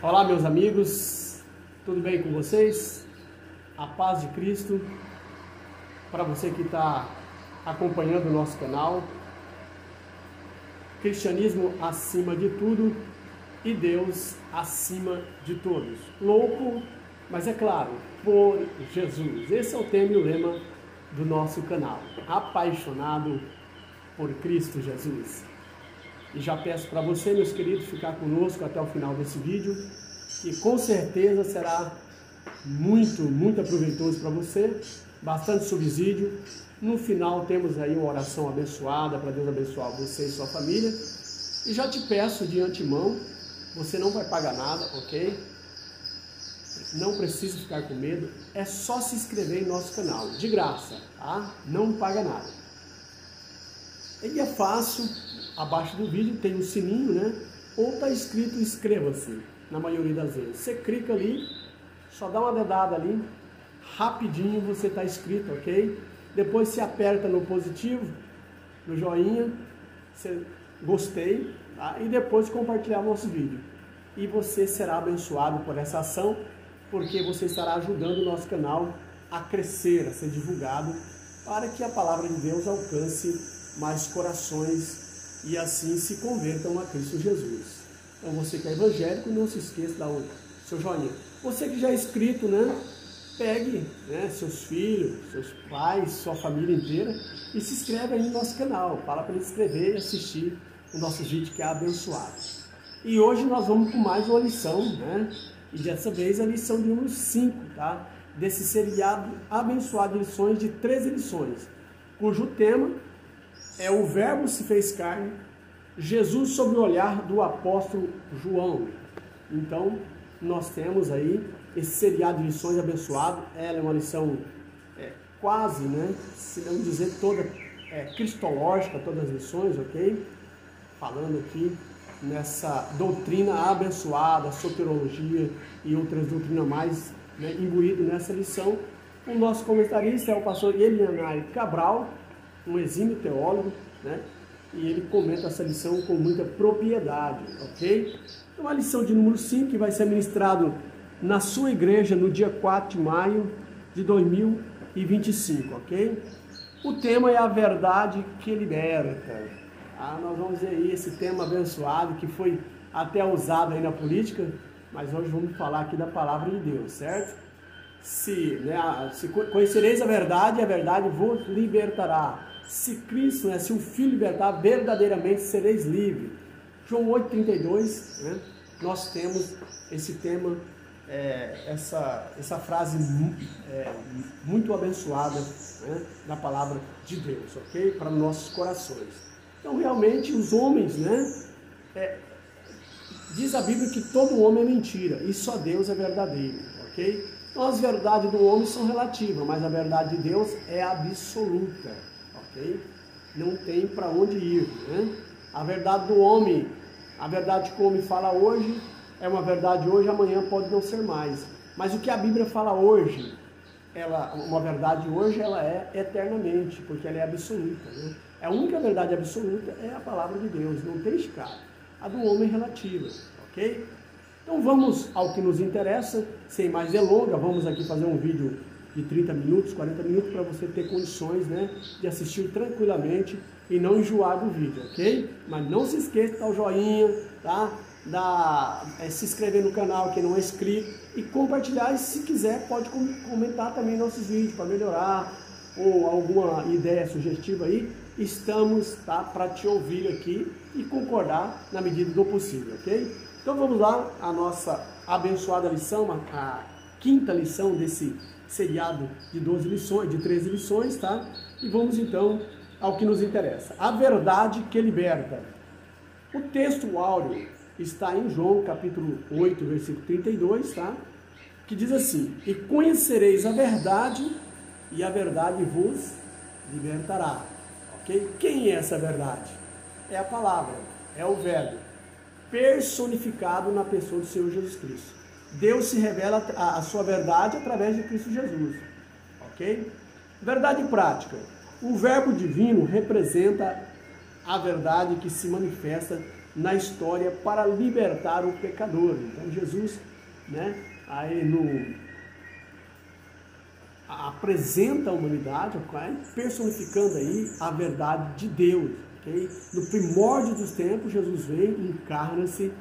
Olá, meus amigos, tudo bem com vocês? A paz de Cristo para você que está acompanhando o nosso canal. Cristianismo acima de tudo e Deus acima de todos. Louco, mas é claro, por Jesus. Esse é o tema e o lema do nosso canal. Apaixonado por Cristo Jesus. E já peço para você, meus queridos, ficar conosco até o final desse vídeo, que com certeza será muito proveitoso para você, bastante subsídio. No final temos aí uma oração abençoada para Deus abençoar você e sua família. E já te peço de antemão, você não vai pagar nada, ok? Não precisa ficar com medo, é só se inscrever em nosso canal, de graça, tá? Não paga nada. Ele é fácil, abaixo do vídeo tem um sininho, né? Ou está escrito inscreva-se, na maioria das vezes. Você clica ali, só dá uma dedada ali, rapidinho você está inscrito, ok? Depois você aperta no positivo, no joinha, você gostei, tá? E depois compartilhar nosso vídeo. E você será abençoado por essa ação, porque você estará ajudando o nosso canal a crescer, a ser divulgado, para que a palavra de Deus alcance mais corações e assim se convertam a Cristo Jesus. Então você que é evangélico, não se esqueça de dar o seu joinha. Você que já é inscrito, né? Pegue, né, seus filhos, seus pais, sua família inteira e se inscreve aí no nosso canal. Fala para ele se inscrever e assistir o nosso vídeo que é abençoado. E hoje nós vamos com mais uma lição, né? E dessa vez a lição de número 5, tá? Desse seriado abençoado de lições de 13 lições, cujo tema é o Verbo se fez carne, Jesus sob o olhar do apóstolo João. Então, nós temos aí esse seriado de lições abençoado. Ela é uma lição quase, né, se não dizer toda cristológica, todas as lições, ok? Falando aqui nessa doutrina abençoada, soteriologia e outras doutrinas mais, né, imbuído nessa lição. O nosso comentarista é o pastor Elianai Cabral, um exímio teólogo, né? E ele comenta essa lição com muita propriedade, ok? Então a lição de número 5, que vai ser ministrado na sua igreja no dia 4 de maio de 2025, ok? O tema é a verdade que liberta. Nós vamos ver aí esse tema abençoado que foi até usado aí na política, mas hoje vamos falar aqui da palavra de Deus, certo? Se conhecereis a verdade vos libertará. Se Cristo, né, se o Filho libertar, verdadeiramente sereis livres. João 8,32, né, nós temos esse tema, essa frase muito abençoada, né, na palavra de Deus, ok? Para nossos corações. Então, realmente, os homens, né, diz a Bíblia que todo homem é mentira e só Deus é verdadeiro, ok? Então, as verdades do homem são relativas, mas a verdade de Deus é absoluta. Não tem para onde ir, né? A verdade do homem, a verdade que o homem fala hoje, é uma verdade hoje, amanhã pode não ser mais. Mas o que a Bíblia fala hoje, uma verdade hoje, ela é eternamente, porque ela é absoluta, né? A única verdade absoluta é a palavra de Deus, não tem escape. A do homem é relativa, ok? Então vamos ao que nos interessa, sem mais delongas, vamos aqui fazer um vídeo de 30 minutos, 40 minutos, para você ter condições, né, de assistir tranquilamente e não enjoar do vídeo, ok? Mas não se esqueça de dar o joinha, tá? Se inscrever no canal quem não é inscrito e compartilhar, e se quiser pode comentar também nossos vídeos para melhorar ou alguma ideia sugestiva aí, estamos, tá, para te ouvir aqui e concordar na medida do possível, ok? Então vamos lá, a nossa abençoada lição, a quinta lição desse seriado de 12 lições, de 13 lições, tá? E vamos então ao que nos interessa. A verdade que liberta. O texto áureo está em João, capítulo 8, versículo 32, tá? Que diz assim: e conhecereis a verdade, e a verdade vos libertará. Ok? Quem é essa verdade? É a palavra, é o verbo, personificado na pessoa do Senhor Jesus Cristo. Deus se revela a sua verdade através de Cristo Jesus, ok? Verdade prática. O verbo divino representa a verdade que se manifesta na história para libertar o pecador. Então Jesus, né, aí apresenta a humanidade, personificando aí a verdade de Deus. Okay? No primórdio dos tempos, Jesus vem, encarna-se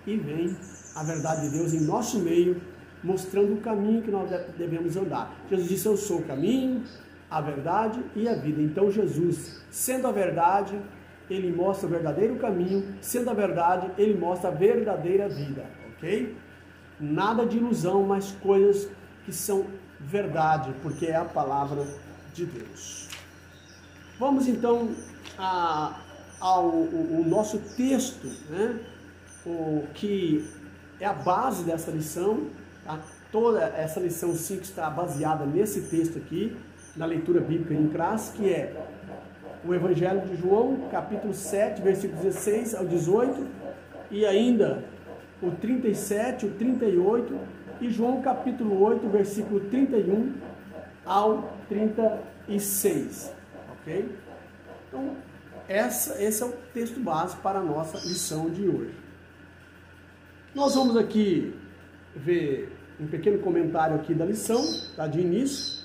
e vem a verdade de Deus em nosso meio, mostrando o caminho que nós devemos andar. Jesus disse: eu sou o caminho, a verdade e a vida. Então Jesus, sendo a verdade, ele mostra o verdadeiro caminho, sendo a verdade, ele mostra a verdadeira vida, ok? Nada de ilusão, mas coisas que são verdade, porque é a palavra de Deus. Vamos então ao nosso texto, né? O que é a base dessa lição, tá? Toda essa lição 5 está baseada nesse texto aqui, na leitura bíblica em classe, que é o Evangelho de João, capítulo 7, versículos 16 ao 18, e ainda o 37, o 38, e João capítulo 8, versículo 31 ao 36, ok? Então, esse é o texto base para a nossa lição de hoje. Nós vamos aqui ver um pequeno comentário aqui da lição, tá, de início,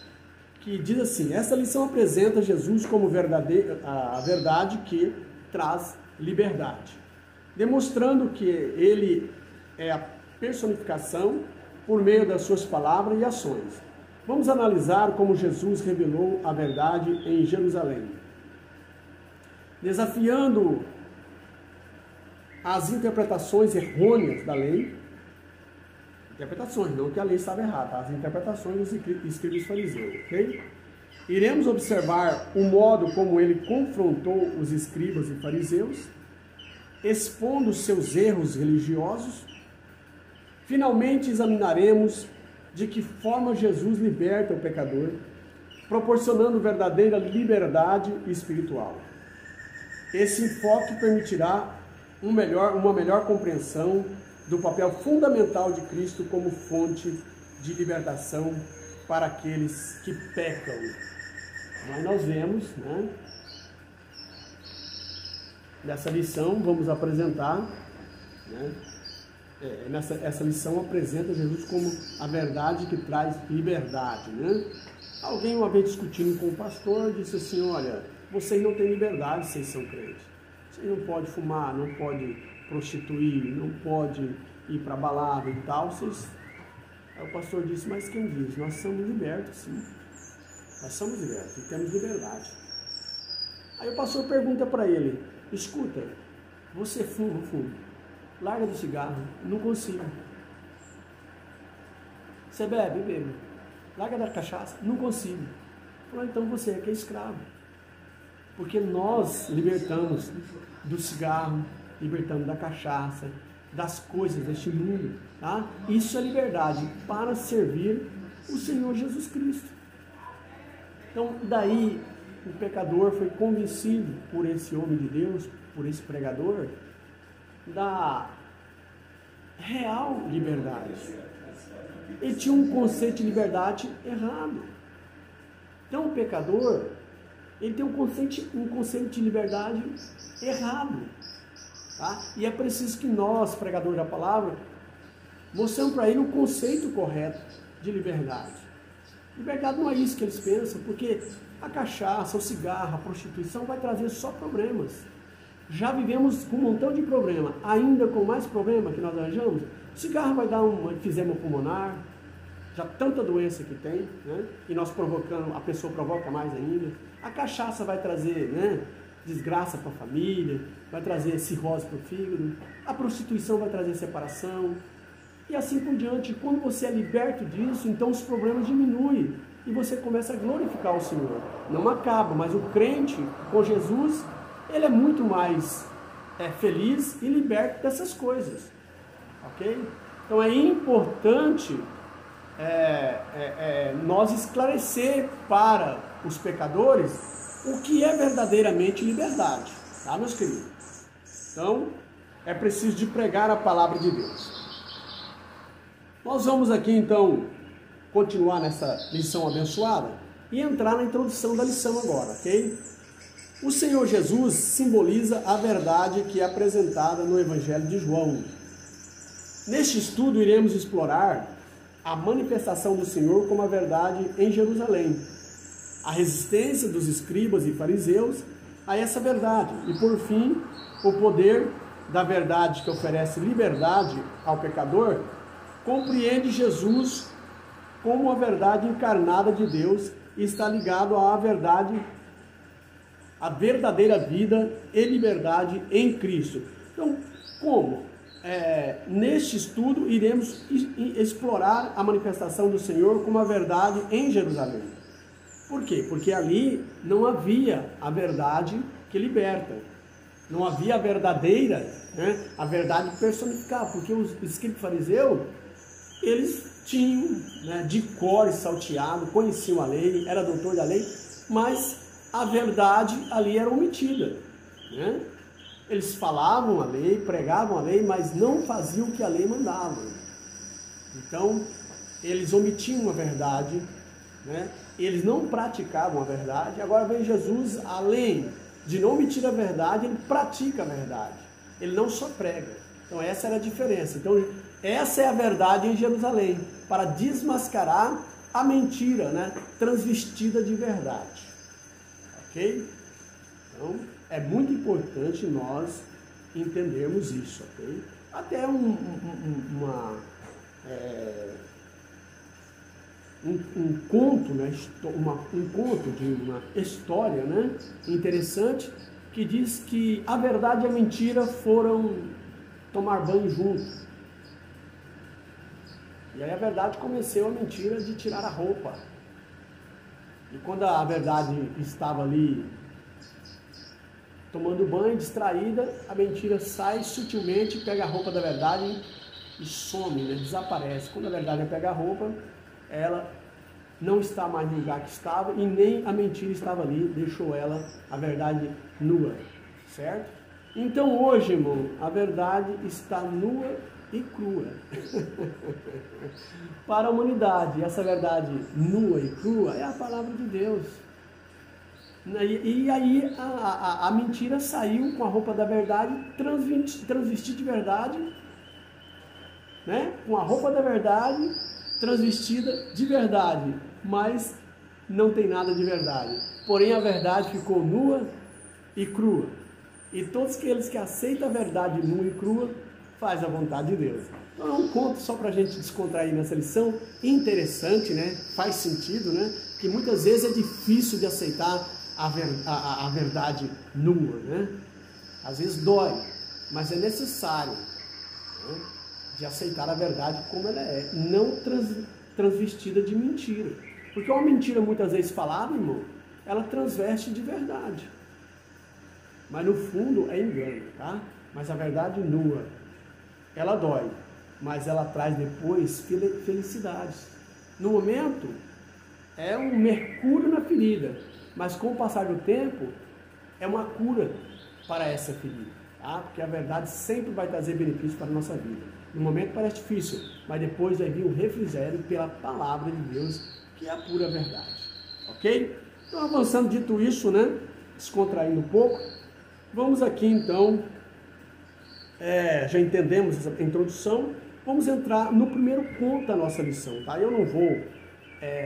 que diz assim: essa lição apresenta Jesus como a verdade que traz liberdade, demonstrando que ele é a personificação por meio das suas palavras e ações. Vamos analisar como Jesus revelou a verdade em Jerusalém, desafiando as interpretações errôneas da lei. Interpretações, não que a lei estava errada, tá? As interpretações dos escribas fariseus, ok? Iremos observar o modo como ele confrontou os escribas e fariseus, expondo seus erros religiosos. Finalmente examinaremos de que forma Jesus liberta o pecador, proporcionando verdadeira liberdade espiritual. Esse enfoque permitirá uma melhor compreensão do papel fundamental de Cristo como fonte de libertação para aqueles que pecam. Mas nós vemos, né, nessa lição, vamos apresentar, né, essa lição apresenta Jesus como a verdade que traz liberdade, né? Alguém uma vez discutindo com o pastor disse assim: olha, vocês não têm liberdade, vocês são crentes. Vocês não podem fumar, não podem prostituir, não pode ir para balada e tal. Aí o pastor disse: mas quem diz? Nós somos libertos, sim. Nós somos libertos e temos liberdade. Aí o pastor pergunta para ele: escuta, você fuma? Fuma. Larga do cigarro. Não consigo. Você bebe? Bebe. Larga da cachaça? Não consigo. Falou: então você é que é escravo. Porque nós libertamos do cigarro, libertamos da cachaça, das coisas deste mundo, tá? Isso é liberdade para servir o Senhor Jesus Cristo. Então, daí o pecador foi convencido por esse homem de Deus, por esse pregador, da real liberdade. Ele tinha um conceito de liberdade errado. Então, o pecador, ele tem um conceito de liberdade errado. Tá? E é preciso que nós, pregadores da palavra, mostremos para ele um conceito correto de liberdade. Liberdade não é isso que eles pensam, porque a cachaça, o cigarro, a prostituição vai trazer só problemas. Já vivemos com um montão de problema, ainda com mais problema que nós arranjamos. O cigarro vai dar um enfisema pulmonar, já tanta doença que tem, né? E nós provocando, a pessoa provoca mais ainda. A cachaça vai trazer, né, desgraça para a família, vai trazer cirrose para o fígado, a prostituição vai trazer separação, e assim por diante. Quando você é liberto disso, então os problemas diminuem, e você começa a glorificar o Senhor. Não acaba, mas o crente com Jesus, ele é muito mais feliz e liberto dessas coisas, ok? Então é importante nós esclarecer para os pecadores o que é verdadeiramente liberdade, tá, meus queridos? Então, é preciso de pregar a palavra de Deus. Nós vamos aqui, então, continuar nessa lição abençoada e entrar na introdução da lição agora, ok? O Senhor Jesus simboliza a verdade que é apresentada no Evangelho de João. Neste estudo, iremos explorar a manifestação do Senhor como a verdade em Jerusalém, a resistência dos escribas e fariseus a essa verdade e, por fim, o poder da verdade que oferece liberdade ao pecador compreende Jesus como a verdade encarnada de Deus e está ligado à verdade, a verdadeira vida e liberdade em Cristo. Então, como? Neste estudo, iremos explorar a manifestação do Senhor como a verdade em Jerusalém. Por quê? Porque ali não havia a verdade que liberta. Não havia a verdadeira, né, a verdade personificada. Porque os escribas fariseus, eles tinham, né, de cor e salteado, conheciam a lei, era doutor da lei, mas a verdade ali era omitida, né? Eles falavam a lei, pregavam a lei, mas não faziam o que a lei mandava. Então, eles omitiam a verdade, né? Eles não praticavam a verdade. Agora vem Jesus, além de não omitir a verdade, ele pratica a verdade. Ele não só prega. Então, essa era a diferença. Então, essa é a verdade em Jerusalém, para desmascarar a mentira, né, transvestida de verdade. Ok? Então, é muito importante nós entendermos isso, ok? Até um conto, né, um conto de uma história, né, interessante, que diz que a verdade e a mentira foram tomar banho juntos. E aí a verdade convenceu a mentira de tirar a roupa. E quando a verdade estava ali tomando banho, distraída, a mentira sai sutilmente, pega a roupa da verdade e some, né? Desaparece. Quando a verdade pega a roupa, ela não está mais no lugar que estava e nem a mentira estava ali, deixou ela, a verdade, nua, certo? Então hoje, irmão, a verdade está nua e crua para a humanidade. Essa verdade nua e crua é a palavra de Deus. E aí a mentira saiu com a roupa da verdade, transvestida de verdade, né? Com a roupa da verdade, transvestida de verdade, mas não tem nada de verdade. Porém a verdade ficou nua e crua. E todos aqueles que aceitam a verdade nua e crua, faz a vontade de Deus. Então é um conto só para a gente descontrair nessa lição, interessante, né? Faz sentido, né? Que muitas vezes é difícil de aceitar a verdade nua, né? Às vezes dói, mas é necessário, né, de aceitar a verdade como ela é, não transvestida de mentira. Porque uma mentira muitas vezes falada, irmão, ela transveste de verdade. Mas no fundo é engano, tá? Mas a verdade nua, ela dói, mas ela traz depois felicidades. No momento, é um mercúrio na ferida, mas com o passar do tempo, é uma cura para essa ferida, tá? Porque a verdade sempre vai trazer benefício para a nossa vida. No momento parece difícil, mas depois vai vir o refrigério pela palavra de Deus, que é a pura verdade, ok? Então, avançando, dito isso, né, descontraindo um pouco, vamos aqui então, já entendemos essa introdução, vamos entrar no primeiro ponto da nossa lição, tá? Eu não vou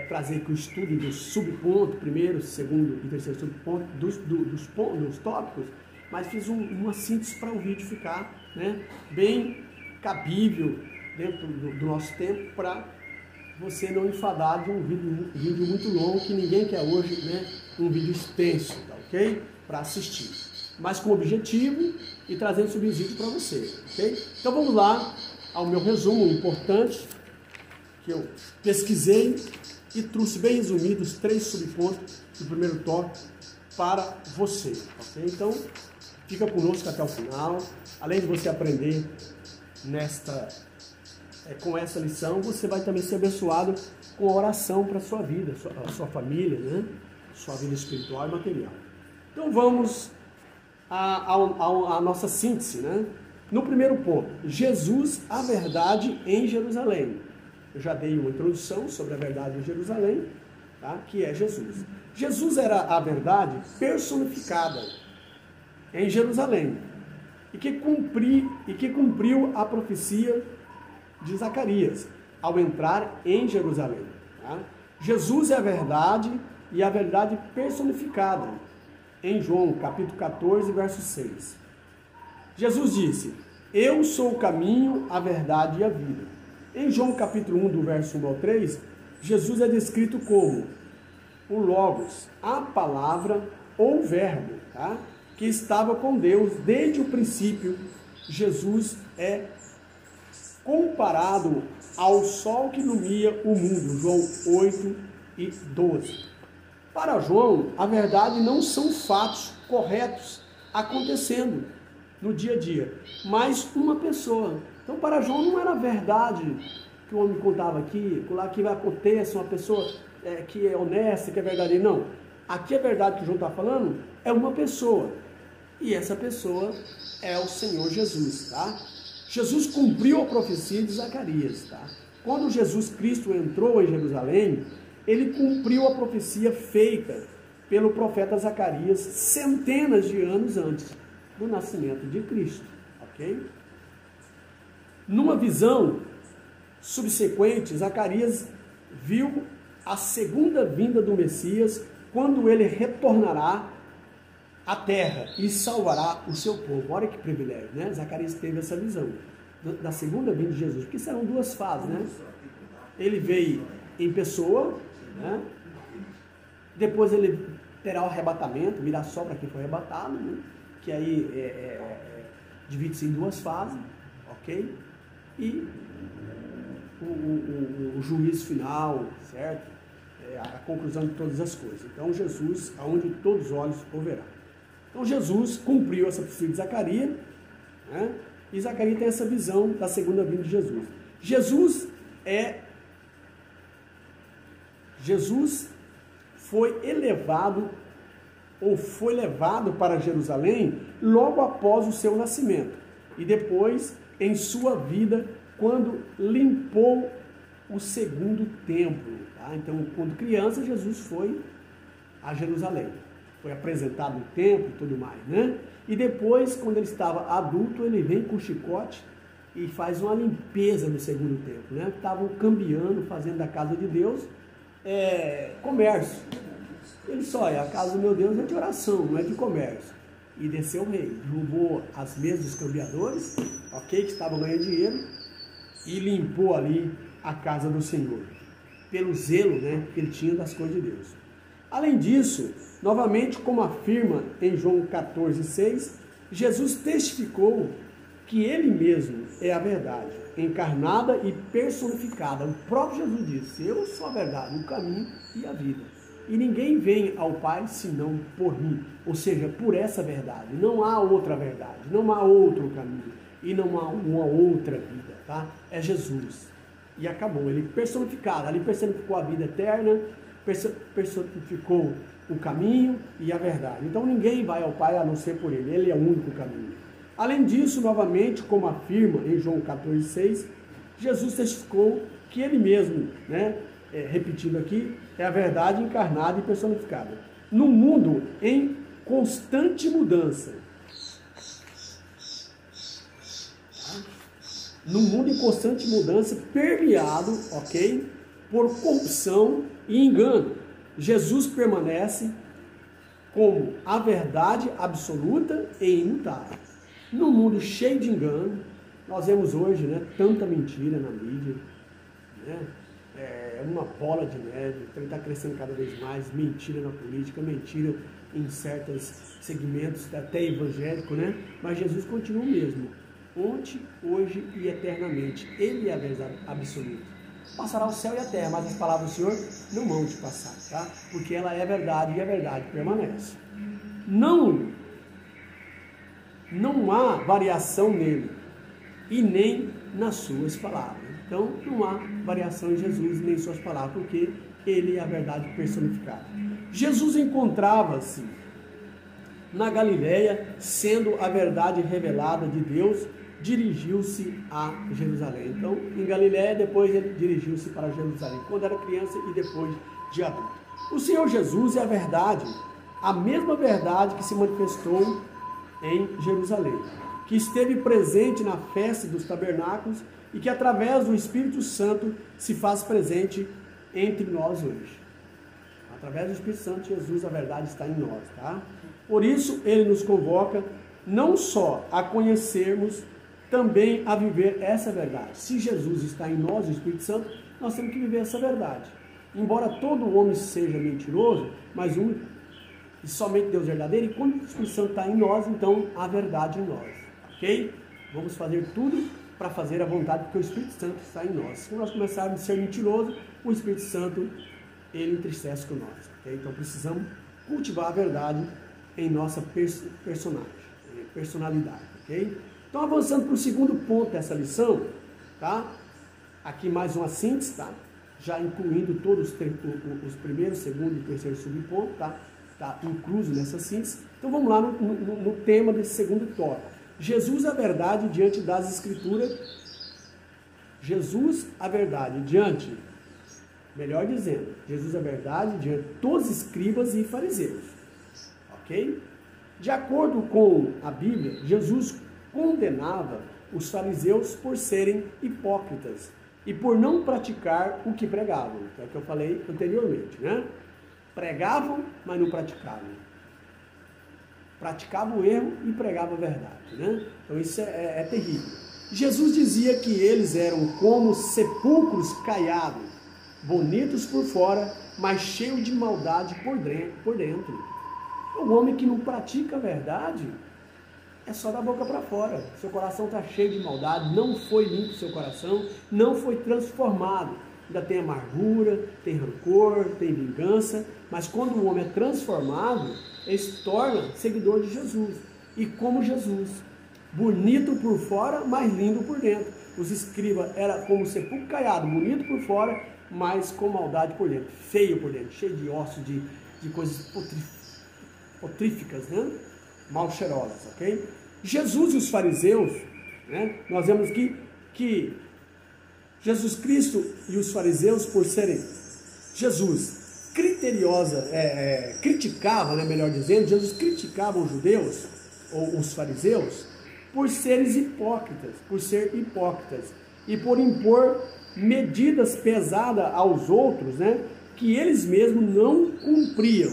trazer aqui o estudo dos subpontos, primeiro, segundo e terceiro subponto, dos tópicos, mas fiz uma síntese para o vídeo ficar, né, bem cabível dentro do nosso tempo, para você não enfadar de um vídeo muito longo, que ninguém quer hoje, né, um vídeo extenso, tá, ok? Para assistir, mas com objetivo e trazendo subsídio para você, ok? Então vamos lá ao meu resumo importante, que eu pesquisei e trouxe bem resumido os 3 subpontos do primeiro tópico para você, ok? Então, fica conosco até o final. Além de você aprender com essa lição, você vai também ser abençoado com a oração para a sua vida, a sua família, né? Sua vida espiritual e material. Então, vamos à nossa síntese, né? No primeiro ponto, Jesus, a verdade em Jerusalém. Eu já dei uma introdução sobre a verdade em Jerusalém, tá? Que é Jesus. Jesus era a verdade personificada em Jerusalém e que cumpriu a profecia de Zacarias ao entrar em Jerusalém. Tá? Jesus é a verdade e a verdade personificada em João capítulo 14, verso 6. Jesus disse: eu sou o caminho, a verdade e a vida. Em João capítulo 1, do verso 1 ao 3, Jesus é descrito como o Logos, a palavra ou verbo, tá? Que estava com Deus desde o princípio. Jesus é comparado ao sol que ilumina o mundo, João 8 e 12. Para João, a verdade não são fatos corretos acontecendo no dia a dia, mas uma pessoa. Então, para João não era verdade que o homem contava aqui, lá que vai acontecer, uma pessoa que é honesta, que é verdadeira. Não. Aqui a verdade que o João está falando é uma pessoa. E essa pessoa é o Senhor Jesus, tá? Jesus cumpriu a profecia de Zacarias, tá? Quando Jesus Cristo entrou em Jerusalém, ele cumpriu a profecia feita pelo profeta Zacarias centenas de anos antes do nascimento de Cristo, ok? Numa visão subsequente, Zacarias viu a segunda vinda do Messias, quando ele retornará à terra e salvará o seu povo. Olha que privilégio, né? Zacarias teve essa visão da segunda vinda de Jesus, porque serão duas fases, né? Ele veio em pessoa, né? Depois ele terá o arrebatamento, virá só para quem foi arrebatado, né? Que aí divide-se em duas fases, ok? E o juízo final, certo? A conclusão de todas as coisas. Então Jesus, aonde todos os olhos o verão. Então Jesus cumpriu essa profecia de Zacarias, né? E Zacarias tem essa visão da segunda vinda de Jesus. Jesus foi elevado, ou foi levado para Jerusalém logo após o seu nascimento. E depois, em sua vida, quando limpou o segundo templo. Tá? Então, quando criança, Jesus foi a Jerusalém. Foi apresentado no templo e tudo mais, né? E depois, quando ele estava adulto, ele vem com o chicote e faz uma limpeza no segundo templo, né? Estavam cambiando, fazendo da casa de Deus comércio. Ele só a casa do meu Deus é de oração, não é de comércio. E desceu o rei, derrubou as mesas dos cambiadores, ok, que estavam ganhando dinheiro, e limpou ali a casa do Senhor, pelo zelo, né, que ele tinha das coisas de Deus. Além disso, novamente, como afirma em João 14,6, Jesus testificou que ele mesmo é a verdade, encarnada e personificada. O próprio Jesus disse: eu sou a verdade, o caminho e a vida. E ninguém vem ao Pai senão por mim. Ou seja, por essa verdade. Não há outra verdade, não há outro caminho e não há uma outra vida, tá? É Jesus. E acabou, ele personificado, ali personificou a vida eterna, personificou o caminho e a verdade. Então ninguém vai ao Pai a não ser por ele, ele é o único caminho. Além disso, novamente, como afirma em João 14,6, Jesus testificou que ele mesmo, né, repetindo aqui, é a verdade encarnada e personificada. No mundo em constante mudança. No mundo em constante mudança, permeado, ok, por corrupção e engano, Jesus permanece como a verdade absoluta e imutável. No mundo cheio de engano, nós vemos hoje, né, tanta mentira na mídia, né? É uma bola de neve, está crescendo cada vez mais, mentira na política, mentira em certos segmentos, até evangélico, né? Mas Jesus continua o mesmo, ontem, hoje e eternamente. Ele é a verdade absoluta. Passará o céu e a terra, mas as palavras do Senhor não vão te passar, tá? Porque ela é verdade e a verdade permanece. Não há variação nele e nem nas suas palavras. Então, não há variação em Jesus nem em suas palavras, porque ele é a verdade personificada. Jesus encontrava-se na Galileia, sendo a verdade revelada de Deus, dirigiu-se a Jerusalém. Então, em Galileia, depois ele dirigiu-se para Jerusalém, quando era criança e depois de adulto. O Senhor Jesus é a verdade, a mesma verdade que se manifestou em Jerusalém, que esteve presente na festa dos tabernáculos e que através do Espírito Santo se faz presente entre nós hoje. Através do Espírito Santo, Jesus, a verdade está em nós, tá? Por isso, ele nos convoca não só a conhecermos, também a viver essa verdade. Se Jesus está em nós, o Espírito Santo, nós temos que viver essa verdade. Embora todo homem seja mentiroso, mas e somente Deus é verdadeiro, e quando o Espírito Santo está em nós, então há verdade em nós, ok? Vamos fazer tudo para fazer a vontade, porque o Espírito Santo está em nós. Se nós começarmos a ser mentirosos, o Espírito Santo, ele entristece com nós, ok? Então precisamos cultivar a verdade em nossa personalidade, ok? Então avançando para o segundo ponto dessa lição, tá? Aqui mais uma síntese, tá? Já incluindo todos os primeiros, segundo e terceiro subpontos, tá? Está incluso nessa síntese. Então vamos lá no tema desse segundo tópico. Jesus a verdade diante das Escrituras. Jesus a verdade diante, melhor dizendo, Jesus a verdade diante dos escribas e fariseus. Ok? De acordo com a Bíblia, Jesus condenava os fariseus por serem hipócritas e por não praticar o que pregavam. É o que eu falei anteriormente, né? Pregavam, mas não praticavam. Praticavam o erro e pregavam a verdade, né? Então isso é terrível. Jesus dizia que eles eram como sepulcros caiados, bonitos por fora, mas cheios de maldade por dentro. O homem que não pratica a verdade é só da boca para fora. Seu coração está cheio de maldade, não foi limpo seu coração, não foi transformado. Ainda tem amargura, tem rancor, tem vingança, mas quando o homem é transformado, ele se torna seguidor de Jesus. E como Jesus, bonito por fora, mas lindo por dentro. Os escribas eram como sepulcro caiado, bonito por fora, mas com maldade por dentro, feio por dentro, cheio de ossos, de coisas potríficas, né? Mal cheirosas, ok? Jesus e os fariseus, né? Nós vemos que Jesus Cristo e os fariseus, por serem Jesus criticava, né, melhor dizendo, Jesus criticava os judeus, ou os fariseus, por ser hipócritas, e por impor medidas pesadas aos outros, né, que eles mesmos não cumpriam.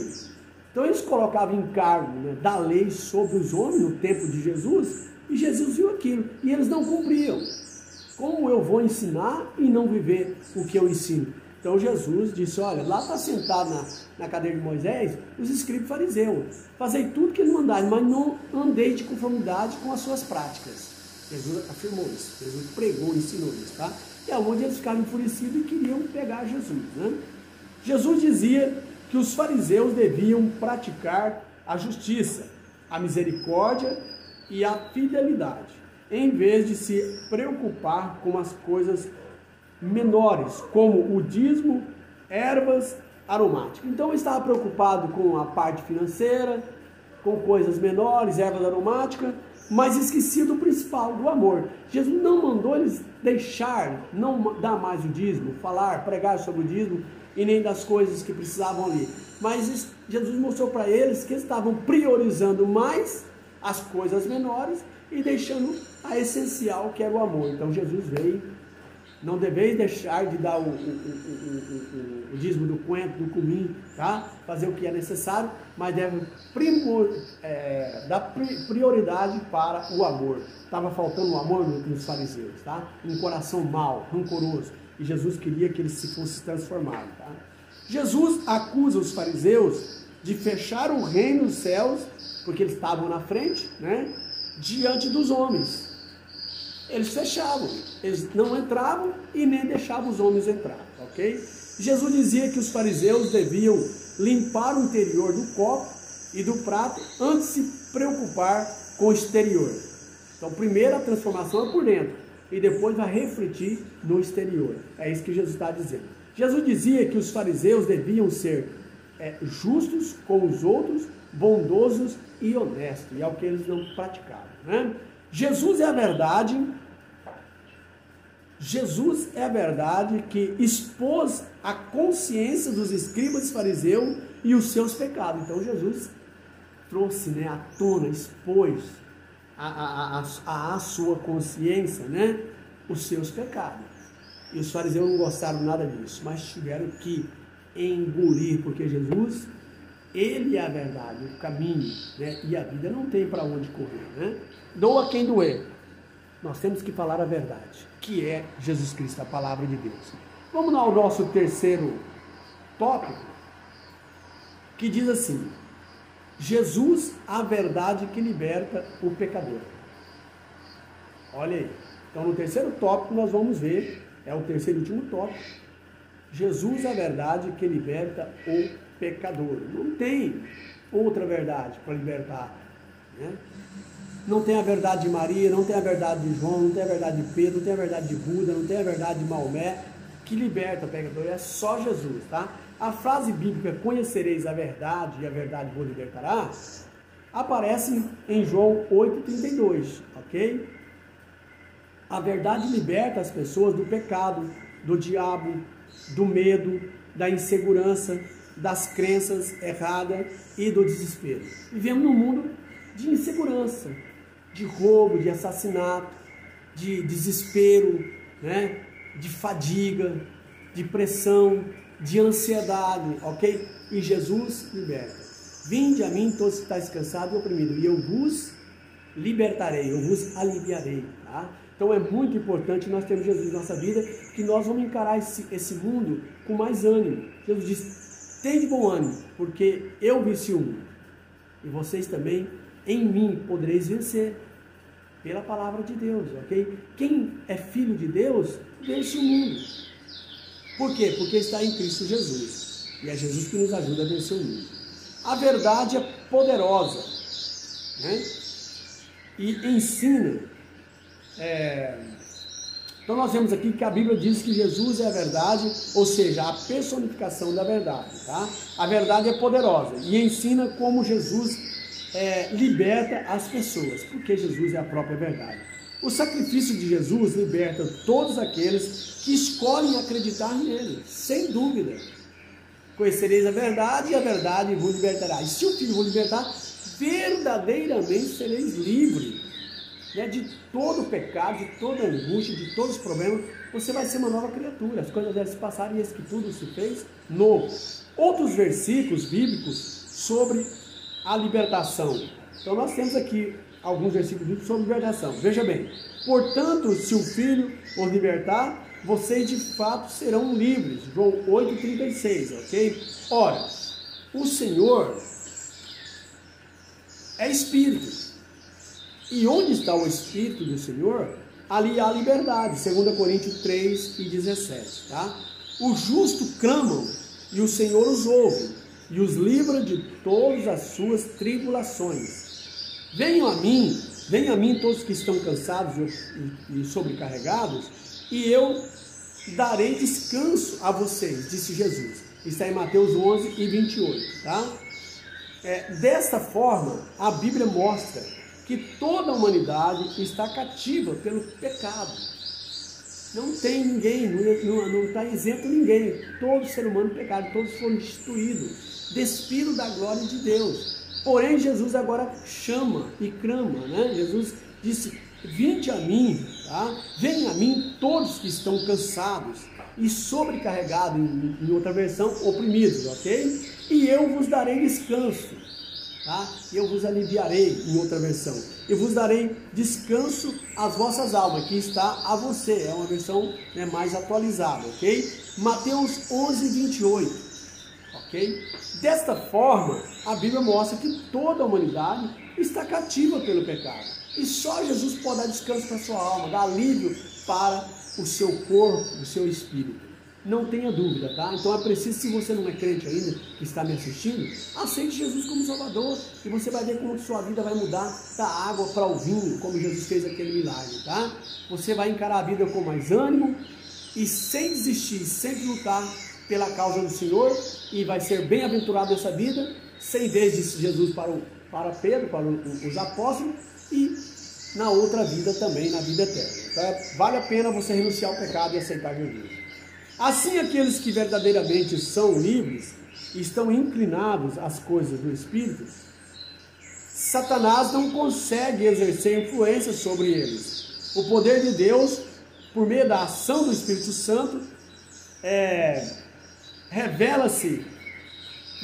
Então eles colocavam encargo, né, da lei sobre os homens no tempo de Jesus, e Jesus viu aquilo, e eles não cumpriam. Como eu vou ensinar e não viver o que eu ensino? Então Jesus disse, olha, lá está sentado na cadeira de Moisés, os escribas e fariseus. Fazei tudo que eles mandaram, mas não andei de conformidade com as suas práticas. Jesus afirmou isso, Jesus pregou, ensinou isso, tá? E é onde eles ficaram enfurecidos e queriam pegar Jesus, né? Jesus dizia que os fariseus deviam praticar a justiça, a misericórdia e a fidelidade, em vez de se preocupar com as coisas menores, como o dízimo, ervas aromáticas. Então ele estava preocupado com a parte financeira, com coisas menores, ervas aromáticas, mas esquecia do principal, do amor. Jesus não mandou eles deixar, não dar mais o dízimo, pregar sobre o dízimo e nem das coisas que precisavam ali. Mas Jesus mostrou para eles que eles estavam priorizando mais as coisas menores e deixando a essencial, que era o amor. Então Jesus veio, não deveis deixar de dar o dízimo do coentro, do cominho, tá? Fazer o que é necessário, mas deve dar prioridade para o amor. Estava faltando o amor nos fariseus, tá? Um coração mau, rancoroso, e Jesus queria que eles se fossem transformados, tá? Jesus acusa os fariseus de fechar o reino dos céus, porque eles estavam na frente, né? Diante dos homens. Eles fechavam, eles não entravam e nem deixavam os homens entrar, ok? Jesus dizia que os fariseus deviam limpar o interior do copo e do prato antes de se preocupar com o exterior. Então, primeiro a transformação é por dentro e depois vai refletir no exterior. É isso que Jesus está dizendo. Jesus dizia que os fariseus deviam ser justos com os outros, bondosos e honestos, e é o que eles não praticavam, né? Jesus é a verdade Jesus é a verdade que expôs a consciência dos escribas e fariseus e os seus pecados. Então Jesus trouxe, né, à tona, expôs a sua consciência, né, os seus pecados. E os fariseus não gostaram nada disso, mas tiveram que engolir, porque Jesus, ele é a verdade, o caminho, né, e a vida, não tem para onde correr, né? Doa quem doer. Nós temos que falar a verdade, que é Jesus Cristo, a palavra de Deus. Vamos ao nosso terceiro tópico, que diz assim: Jesus, a verdade que liberta o pecador. Olha aí. Então, no terceiro tópico, nós vamos ver, é o terceiro e último tópico, Jesus, a verdade que liberta o pecador. Não tem outra verdade para libertar, né? Não tem a verdade de Maria, não tem a verdade de João, não tem a verdade de Pedro, não tem a verdade de Buda, não tem a verdade de Maomé, que liberta o pecador. É só Jesus, tá? A frase bíblica, conhecereis a verdade e a verdade vos libertará, aparece em João 8,32, ok? A verdade liberta as pessoas do pecado, do diabo, do medo, da insegurança, das crenças erradas e do desespero. Vivemos num mundo de insegurança, de roubo, de assassinato, de desespero, né? De fadiga, de pressão, de ansiedade, ok? E Jesus liberta. Vinde a mim todos que estáis cansados e oprimidos, e eu vos libertarei, eu vos aliviarei, tá? Então é muito importante nós termos Jesus na nossa vida, que nós vamos encarar esse mundo com mais ânimo. Jesus diz: tem de bom ânimo, porque eu venci o mundo, e vocês também em mim podereis vencer, pela palavra de Deus, ok? Quem é filho de Deus, vence o mundo. Por quê? Porque está em Cristo Jesus, e é Jesus que nos ajuda a vencer o mundo. A verdade é poderosa, né? E ensina. Então nós vemos aqui que a Bíblia diz que Jesus é a verdade, ou seja, a personificação da verdade, tá? A verdade é poderosa e ensina como Jesus liberta as pessoas, porque Jesus é a própria verdade. O sacrifício de Jesus liberta todos aqueles que escolhem acreditar nele, sem dúvida. Conhecereis a verdade e a verdade vos libertará. E se o Filho vos libertar, verdadeiramente sereis livres, né, de todo o pecado, de toda a angústia, de todos os problemas. Você vai ser uma nova criatura. As coisas devem se passar e eis que tudo se fez novo. Outros versículos bíblicos sobre a libertação. Então nós temos aqui alguns versículos bíblicos sobre libertação. Veja bem: portanto, se o Filho os libertar, vocês de fato serão livres. João 8,36, ok? Ora, o Senhor é Espírito. E onde está o Espírito do Senhor, ali há liberdade. 2 Coríntios 3,17, tá? Os justos clamam e o Senhor os ouve e os livra de todas as suas tribulações. Venham a mim todos que estão cansados e sobrecarregados, e eu darei descanso a vocês, disse Jesus. Está em Mateus 11:28, tá? Desta forma, a Bíblia mostra que toda a humanidade está cativa pelo pecado. Não tem ninguém, não está isento ninguém. Todo ser humano pecado, todos foram destituídos, despidos da glória de Deus. Porém, Jesus agora chama e clama, né? Jesus disse: vinde a mim, tá? Venham a mim todos que estão cansados e sobrecarregados, em outra versão, oprimidos, ok? E eu vos darei descanso. Tá? Eu vos aliviarei, em outra versão. Eu vos darei descanso às vossas almas, que está a você. É uma versão, né, mais atualizada, ok? Mateus 11:28, ok? Desta forma, a Bíblia mostra que toda a humanidade está cativa pelo pecado. E só Jesus pode dar descanso para a sua alma, dar alívio para o seu corpo, o seu espírito. Não tenha dúvida, tá? Então é preciso, se você não é crente ainda, que está me assistindo, aceite Jesus como Salvador, e você vai ver como sua vida vai mudar da água para o vinho, como Jesus fez aquele milagre, tá? Você vai encarar a vida com mais ânimo e sem desistir, sempre lutar pela causa do Senhor, e vai ser bem-aventurado essa vida, 100 vezes disse Jesus para Pedro, para os apóstolos, e na outra vida também, na vida eterna. Então, vale a pena você renunciar ao pecado e aceitar Jesus. Assim, aqueles que verdadeiramente são livres, estão inclinados às coisas do Espírito, Satanás não consegue exercer influência sobre eles. O poder de Deus, por meio da ação do Espírito Santo, revela-se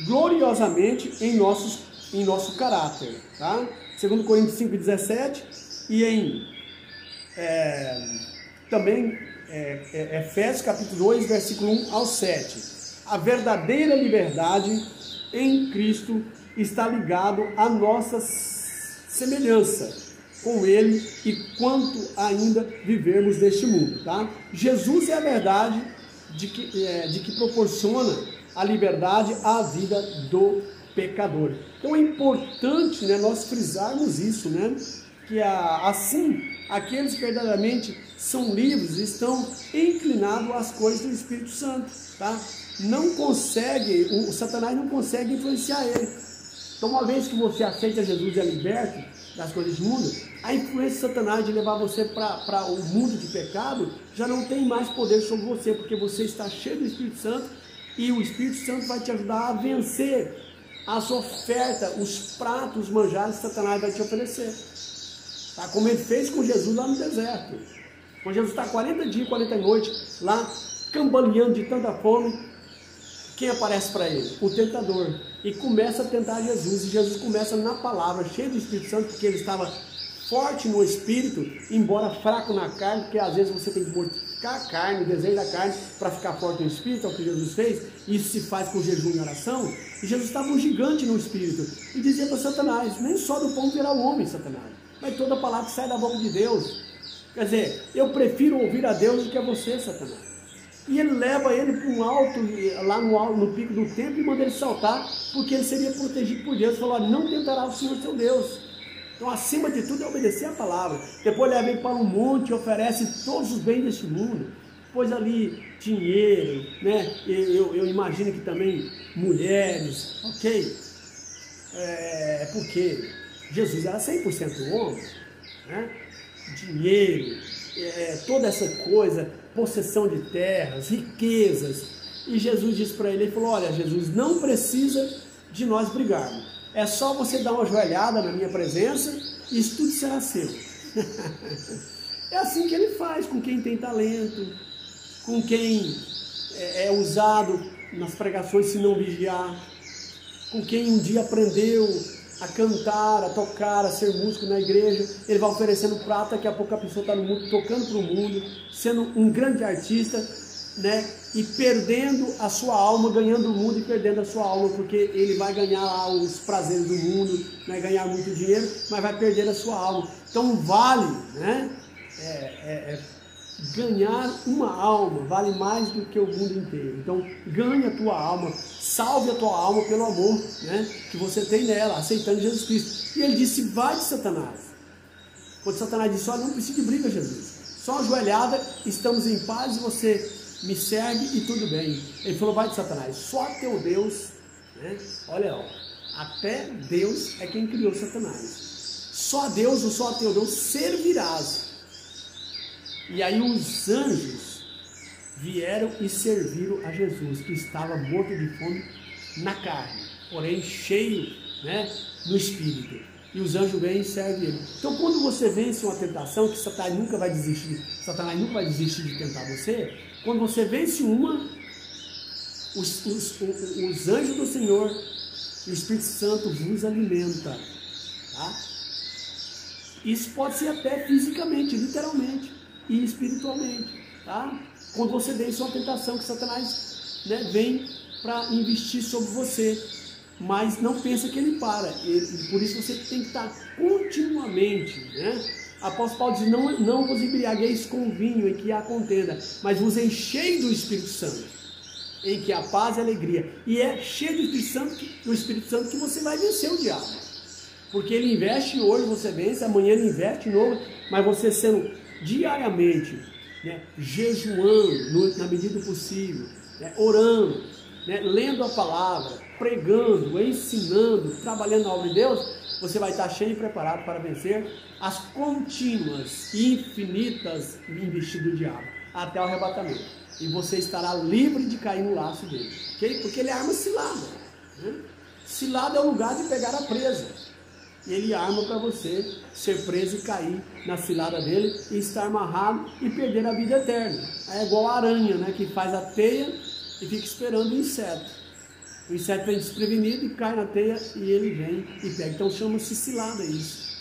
gloriosamente em nosso caráter. Tá? 2 Coríntios 5,17 e também Efésios capítulo 2, versículo 1 ao 7. A verdadeira liberdade em Cristo está ligado à nossa semelhança com Ele e quanto ainda vivermos neste mundo. Tá? Jesus é a verdade de que proporciona a liberdade à vida do pecador. Então é importante, né, nós frisarmos isso, né, que assim aqueles que verdadeiramente são livres estão inclinados às coisas do Espírito Santo. Tá? O Satanás não consegue influenciar ele. Então, uma vez que você aceita Jesus e é liberto das coisas do mundo, a influência de Satanás de levar você para o mundo de pecado já não tem mais poder sobre você, porque você está cheio do Espírito Santo e o Espírito Santo vai te ajudar a vencer a sua oferta, os pratos, os manjares que Satanás vai te oferecer. Tá? Como ele fez com Jesus lá no deserto. Quando Jesus está 40 dias, 40 noites lá, cambaleando de tanta fome, quem aparece para ele? O tentador. E começa a tentar Jesus. E Jesus começa na palavra, cheio do Espírito Santo, porque ele estava forte no Espírito, embora fraco na carne, porque às vezes você tem que mortificar a carne, o desejo da carne, para ficar forte no Espírito, é o que Jesus fez. Isso se faz com jejum e oração. E Jesus estava um gigante no Espírito. E dizia para Satanás, nem só do pão virá o homem, Satanás, mas toda palavra que sai da boca de Deus. Quer dizer, eu prefiro ouvir a Deus do que a você, Satanás. E ele leva ele para um alto, lá no pico do templo, e manda ele saltar, porque ele seria protegido por Deus. Ele falou, não tentará o Senhor seu Deus. Então, acima de tudo, é obedecer a palavra. Depois leva ele para um monte e oferece todos os bens deste mundo. Pôs ali dinheiro, né? Eu imagino que também mulheres, ok? Porque Jesus era 100% homem, né? Dinheiro, toda essa coisa, possessão de terras, riquezas. E Jesus disse para ele, falou, olha, Jesus, não precisa de nós brigarmos. É só você dar uma joelhada na minha presença e isso tudo será seu. É assim que ele faz com quem tem talento, com quem é usado nas pregações se não vigiar, com quem um dia aprendeu a cantar, a tocar, a ser músico na igreja. Ele vai oferecendo prato, daqui a pouco a pessoa está no mundo, tocando para o mundo, sendo um grande artista, né? E perdendo a sua alma, ganhando o mundo e perdendo a sua alma, porque ele vai ganhar lá os prazeres do mundo, vai ganhar muito dinheiro, mas vai perder a sua alma. Então vale, né? Ganhar uma alma vale mais do que o mundo inteiro. Então ganhe a tua alma, salve a tua alma pelo amor, né, que você tem nela, aceitando Jesus Cristo. E ele disse, vai de Satanás. Quando Satanás disse, olha, não precisa de briga, Jesus, só uma joelhada, estamos em paz e você me segue e tudo bem. Ele falou, vai de Satanás, só teu Deus, né? Olha, até Deus é quem criou Satanás. Só a Deus ou só a teu Deus servirás. E aí os anjos vieram e serviram a Jesus, que estava morto de fome na carne, porém cheio, né, no Espírito. E os anjos vêm e servem ele. Então quando você vence uma tentação, que Satanás nunca vai desistir de tentar você, quando você vence uma, os anjos do Senhor e o Espírito Santo vos alimenta. Tá? Isso pode ser até fisicamente, literalmente e espiritualmente, tá? Quando você vence uma tentação que Satanás, né, vem para investir sobre você, mas não pensa que ele para, por isso você tem que estar continuamente, né? Apóstolo Paulo diz, não vos embriagueis com vinho em que há contenda, mas vos enchei do Espírito Santo, em que há paz e alegria. E é cheio do Espírito Santo que você vai vencer o diabo, porque ele investe hoje, você vence, amanhã ele investe de novo, mas você sendo diariamente, né, jejuando na medida do possível, né, orando, né, lendo a palavra, pregando, ensinando, trabalhando na obra de Deus, você vai estar cheio e preparado para vencer as contínuas e infinitas investidas do diabo até o arrebatamento. E você estará livre de cair no laço dele, ok? Porque ele arma cilada, né? Cilada é o lugar de pegar a presa. Ele arma para você ser preso e cair na cilada dele e estar amarrado e perder a vida eterna. É igual a aranha, né, que faz a teia e fica esperando o inseto. O inseto vem desprevenido e cai na teia e ele vem e pega. Então chama-se cilada isso.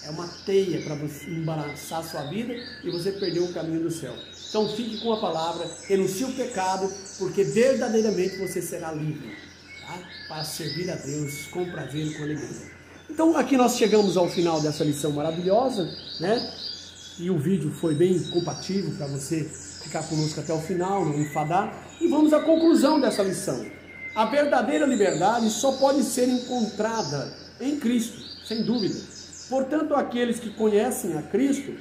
É uma teia para você embaraçar a sua vida e você perder o caminho do céu. Então fique com a palavra, renuncie o pecado, porque verdadeiramente você será livre, tá? Para servir a Deus com prazer e com alegria. Então aqui nós chegamos ao final dessa lição maravilhosa, né? E o vídeo foi bem compatível para você ficar conosco até o final, não enfadar. E vamos à conclusão dessa lição. A verdadeira liberdade só pode ser encontrada em Cristo, sem dúvida. Portanto, aqueles que conhecem a Cristo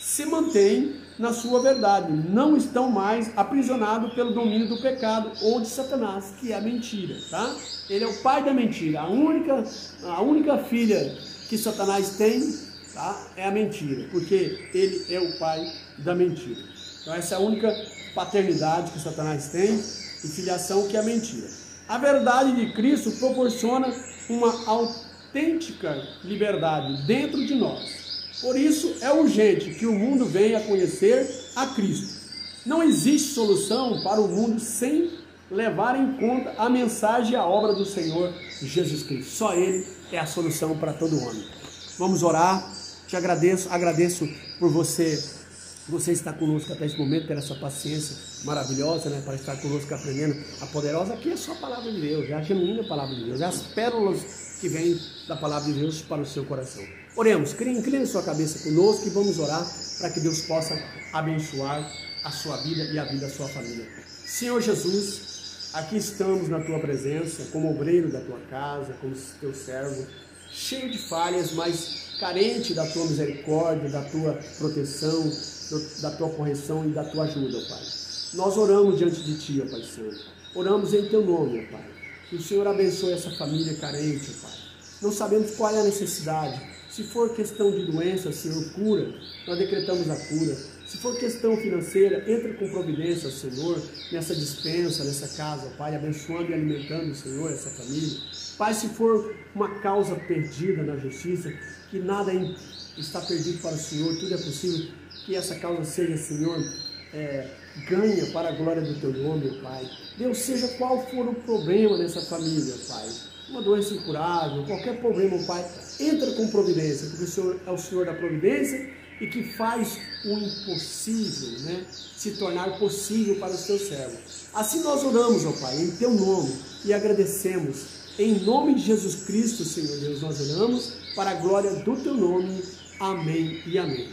se mantêm na sua verdade, não estão mais aprisionados pelo domínio do pecado ou de Satanás, que é a mentira, tá? Ele é o pai da mentira. A única filha que Satanás tem, tá? É a mentira, porque ele é o pai da mentira. Então essa é a única paternidade que Satanás tem e filiação, que é a mentira. A verdade de Cristo proporciona uma autêntica liberdade dentro de nós. Por isso é urgente que o mundo venha a conhecer a Cristo. Não existe solução para o mundo sem levar em conta a mensagem e a obra do Senhor Jesus Cristo. Só Ele é a solução para todo homem. Vamos orar. Te agradeço por você estar conosco até esse momento, ter essa paciência maravilhosa, né, para estar conosco aprendendo a poderosa. Aqui é só a palavra de Deus, é a genuína palavra de Deus, é as pérolas que vêm da palavra de Deus para o seu coração. Oremos, incline sua cabeça conosco e vamos orar para que Deus possa abençoar a sua vida e a vida da sua família. Senhor Jesus, aqui estamos na tua presença, como obreiro da tua casa, como teu servo, cheio de falhas, mas carente da tua misericórdia, da tua proteção, da tua correção e da tua ajuda, ó Pai. Nós oramos diante de ti, ó Pai Santo. Oramos em teu nome, ó Pai. Que o Senhor abençoe essa família carente, ó Pai. Não sabemos qual é a necessidade. Se for questão de doença, Senhor, cura, nós decretamos a cura. Se for questão financeira, entra com providência, Senhor, nessa dispensa, nessa casa, Pai, abençoando e alimentando, Senhor, essa família. Pai, se for uma causa perdida na justiça, que nada está perdido para o Senhor, tudo é possível, que essa causa seja, Senhor, ganha para a glória do Teu nome, Pai. Deus, seja qual for o problema nessa família, Pai, uma doença incurável, qualquer problema, Pai, entra com providência, porque o Senhor é o Senhor da providência e que faz o impossível, né, se tornar possível para os Teus servos. Assim nós oramos, ó Pai, em Teu nome e agradecemos. Em nome de Jesus Cristo, Senhor Deus, nós oramos para a glória do Teu nome. Amém e amém.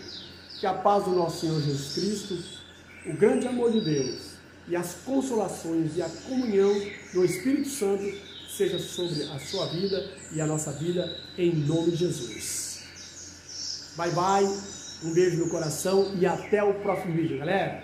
Que a paz do nosso Senhor Jesus Cristo, o grande amor de Deus e as consolações e a comunhão do Espírito Santo seja sobre a sua vida e a nossa vida, em nome de Jesus. Bye, bye, um beijo no coração e até o próximo vídeo, galera.